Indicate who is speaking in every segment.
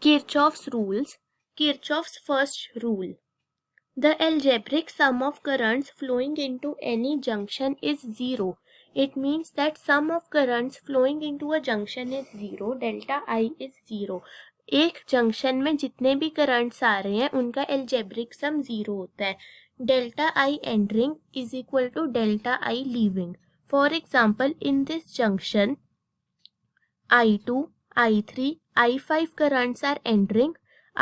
Speaker 1: Kirchhoff's rules. Kirchhoff's first rule. The algebraic sum of currents flowing into any junction is zero. It means that sum of currents flowing into a junction is zero. Delta I is zero. एक junction में जितने भी currents आ रहे हैं उनका algebraic sum जीरो होता है. Delta I entering is equal to delta I leaving. For example, in this junction I2, I3, I5 currents are entering,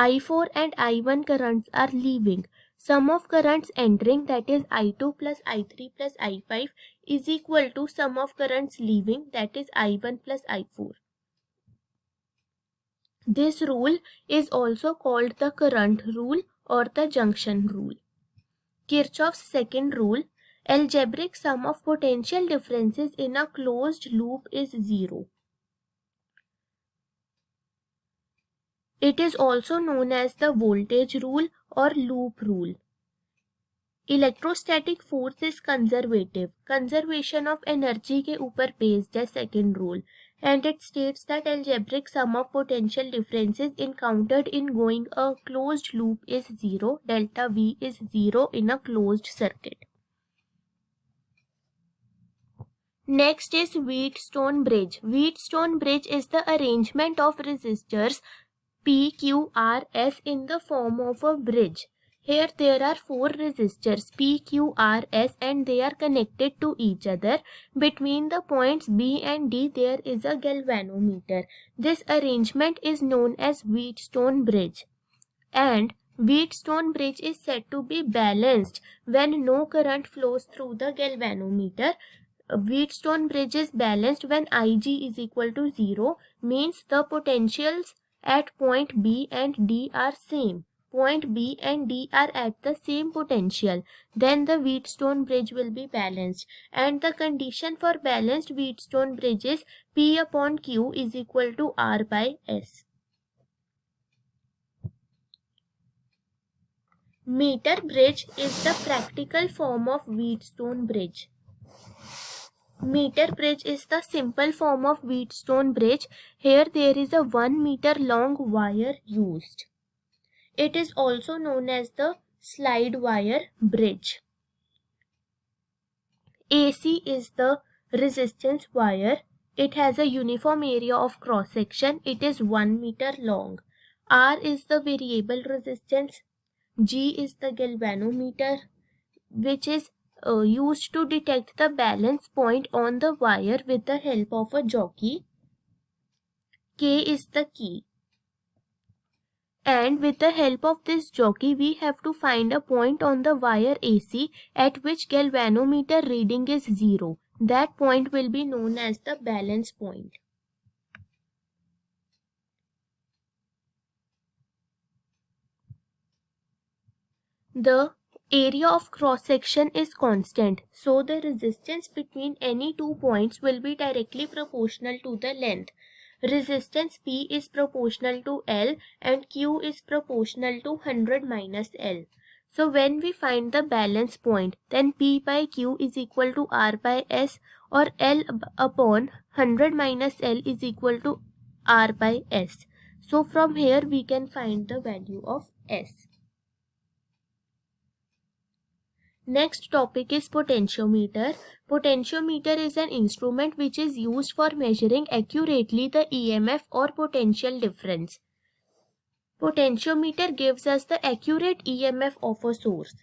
Speaker 1: I4 and I1 currents are leaving. Sum of currents entering, that is I2 plus I3 plus I5, is equal to sum of currents leaving, that is I1 plus I4. This rule is also called the current rule or the junction rule. Kirchhoff's second rule. Algebraic sum of potential differences in a closed loop is zero. It is also known as the voltage rule or loop rule. Electrostatic force is conservative. Conservation of energy के ऊपर based है second rule, and it states that algebraic sum of potential differences encountered in going a closed loop is zero. Delta V is zero in a closed circuit. Next is Wheatstone bridge. Wheatstone bridge is the arrangement of resistors P, Q, R, S in the form of a bridge. Here there are four resistors P, Q, R, S and they are connected to each other. Between the points B and D there is a galvanometer. This arrangement is known as Wheatstone bridge. And Wheatstone bridge is said to be balanced when no current flows through the galvanometer. Wheatstone bridge is balanced when Ig is equal to 0, means the potentials at point B and D are same. Point B and D are at the same potential. Then the Wheatstone bridge will be balanced. And the condition for balanced Wheatstone bridge is P upon Q is equal to R by S. Meter bridge is the practical form of Wheatstone bridge. Meter bridge is the simple form of Wheatstone bridge. Here there is a 1 meter long wire used. It is also known as the slide wire bridge. AC is the resistance wire. It has a uniform area of cross section. It is 1 meter long. R is the variable resistance. G is the galvanometer, which is used to detect the balance point on the wire with the help of a jockey. K is the key. And with the help of this jockey, we have to find a point on the wire AC at which galvanometer reading is 0. That point will be known as the balance point. The area of cross section is constant, so the resistance between any two points will be directly proportional to the length. Resistance P is proportional to L and Q is proportional to 100 minus L. So when we find the balance point, then P by Q is equal to R by S, or L upon 100 minus L is equal to R by S. So from here we can find the value of S. Next topic is potentiometer. Potentiometer is an instrument which is used for measuring accurately the EMF or potential difference. Potentiometer gives us the accurate EMF of a source.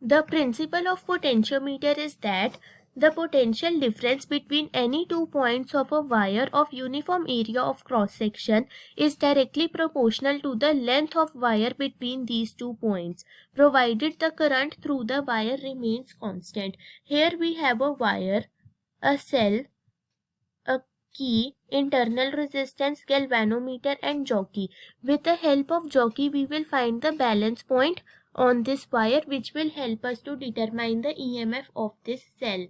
Speaker 1: The principle of potentiometer is that the potential difference between any two points of a wire of uniform area of cross section is directly proportional to the length of wire between these two points, provided the current through the wire remains constant. Here we have a wire, a cell, a key, internal resistance, galvanometer and jockey. With the help of jockey we will find the balance point on this wire, which will help us to determine the EMF of this cell.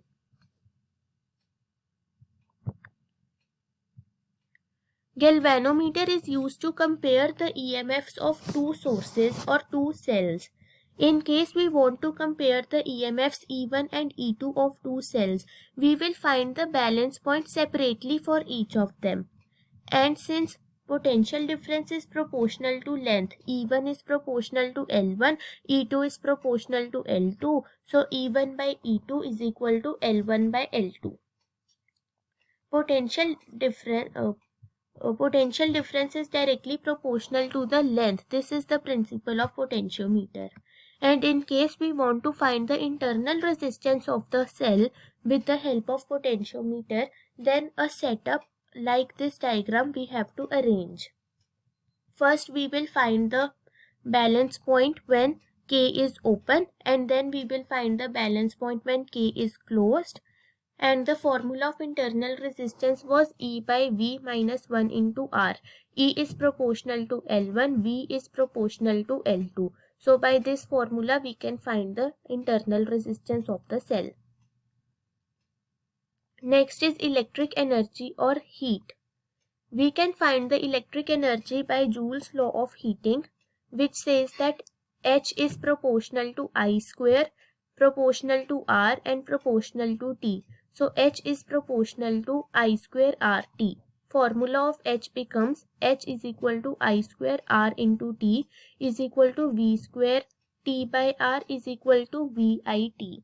Speaker 1: Galvanometer is used to compare the EMFs of two sources or two cells. In case we want to compare the EMFs E1 and E2 of two cells, we will find the balance point separately for each of them. And since potential difference is proportional to length, E1 is proportional to L1, E2 is proportional to L2, so E1 by E2 is equal to L1 by L2. Potential difference is directly proportional to the length. This is the principle of potentiometer. And in case we want to find the internal resistance of the cell with the help of potentiometer, then a setup like this diagram we have to arrange. First we will find the balance point when K is open, and then we will find the balance point when K is closed. And the formula of internal resistance was E by V minus 1 into R. E is proportional to L1, V is proportional to L2. So by this formula we can find the internal resistance of the cell. Next is electric energy or heat. We can find the electric energy by Joule's law of heating, which says that H is proportional to I square, proportional to R, and proportional to T. So H is proportional to I square RT. Formula of H becomes H is equal to I square R into T is equal to V square T by R is equal to VIT.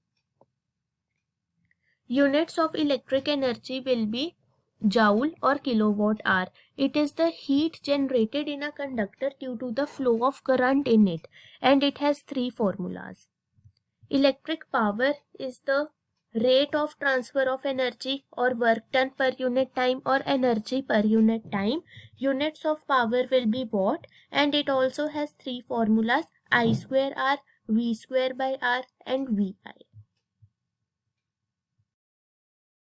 Speaker 1: Units of electric energy will be joule or kilowatt hour. It is the heat generated in a conductor due to the flow of current in it, and it has three formulas. Electric power is the rate of transfer of energy or work done per unit time or energy per unit time. Units of power will be watt, and it also has three formulas: I square R, V square by R, and VI.